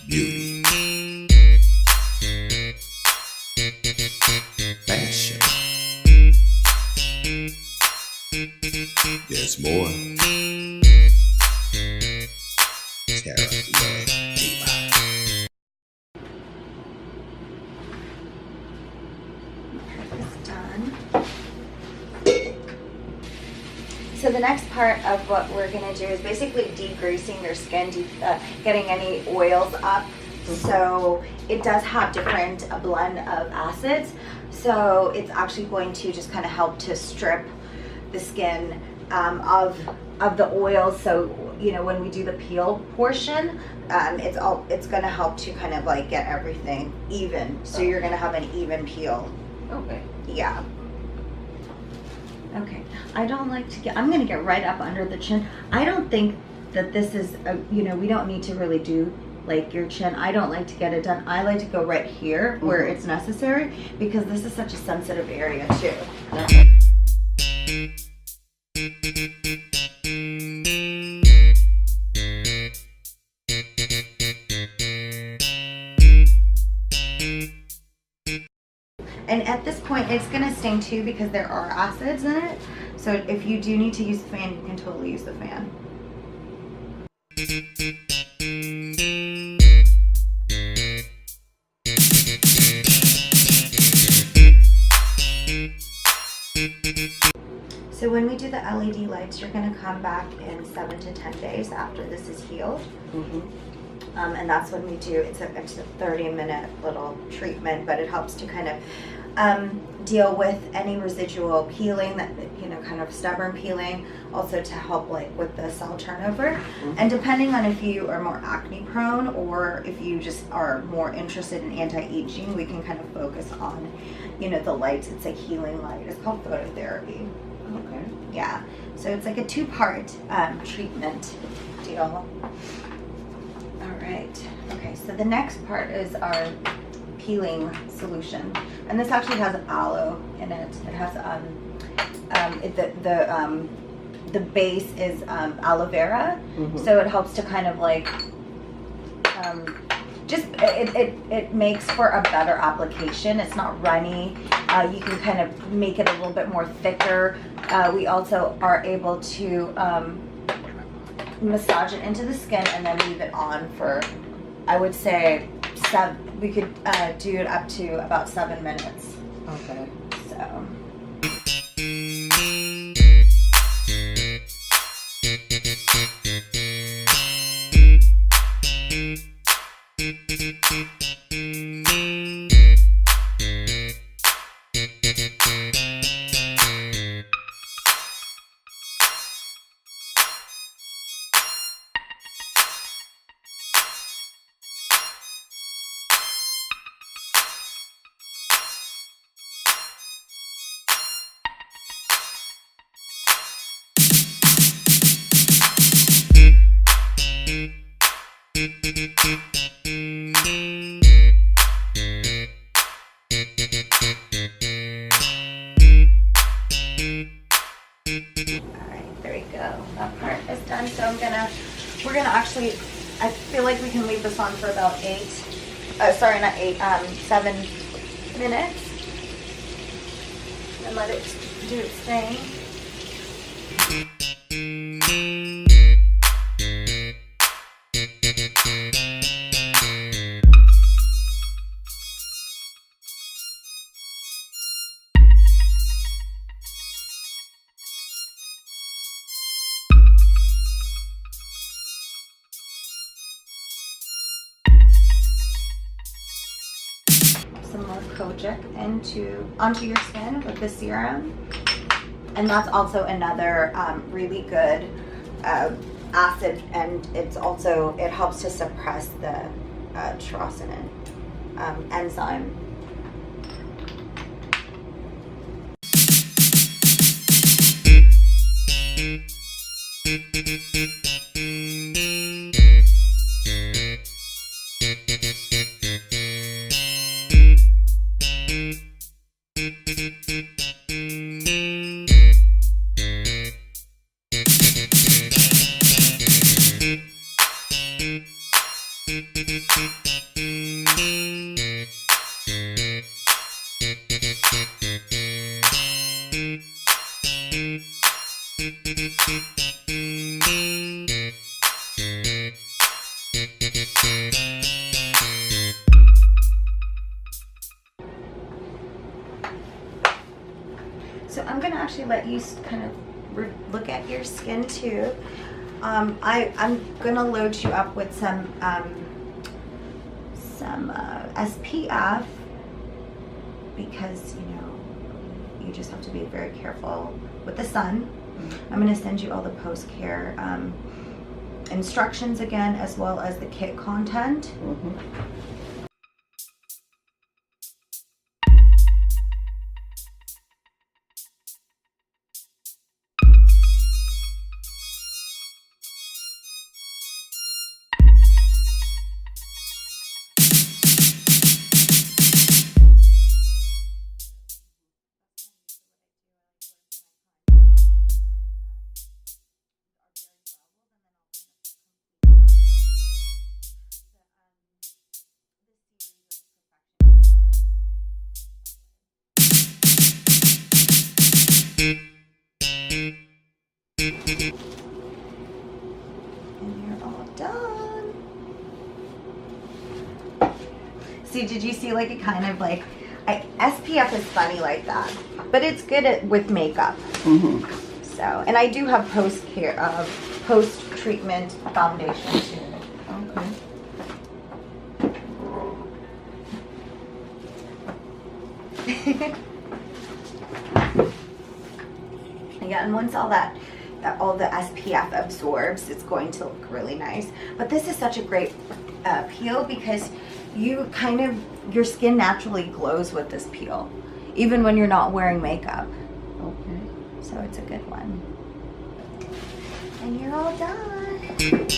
beauty, fashion. There's more. Tara Love Levi. It's done. So the next part of what we're going to do is basically degreasing your skin, getting any oils up. So it does have different a blend of acids. So it's actually going to just kind of help to strip the skin of the oils. So you know, when we do the peel portion, it's going to help to kind of like get everything even. So you're going to have an even peel. Okay. Yeah. Okay. I don't like to I'm going to get right up under the chin. I don't think that this is, you know, we don't need to really do like your chin. I don't like to get it done. I like to go right here where it's necessary because this is such a sensitive area too. And at this point, it's going to sting too because there are acids in it. So if you do need to use the fan, you can totally use the fan. So when we do the LED lights, you're going to come back in 7 to 10 days after this is healed. And that's when we do, it's a 30-minute little treatment, but it helps to kind of deal with any residual peeling, that, you know, kind of stubborn peeling, also to help like with the cell turnover. And depending on if you are more acne prone or if you just are more interested in anti-aging, we can kind of focus on, you know, the lights. It's a healing light. It's called phototherapy. Okay. Yeah. So it's like a 2-part treatment deal. All right. Okay, so the next part is our peeling solution, and this actually has aloe in it. It has the base is aloe vera, so it helps to kind of like just it makes for a better application. It's not runny. You can kind of make it a little bit more thicker. We also are able to massage it into the skin and then leave it on for, I would say, we could do it up to about 7 minutes. Okay. So. Alright, there we go. That part is done. So we're gonna actually, I feel like we can leave this on for about 7 minutes. And let it do its thing. Some more kojic onto your skin with the serum, and that's also another really good acid, and it helps to suppress the trosinin enzyme. let you kind of look at your skin too. I'm gonna load you up with some SPF, because you just have to be very careful with the sun. I'm gonna send you all the post-care instructions again, as well as the kit content. And you're all done. See, did you see, like, it kind of like, SPF is funny like that, but it's good with makeup. So, and I do have post-treatment foundation too. Okay. Yeah, and once all the SPF absorbs, it's going to look really nice. But this is such a great peel, because your skin naturally glows with this peel, even when you're not wearing makeup. Okay. So it's a good one. And you're all done.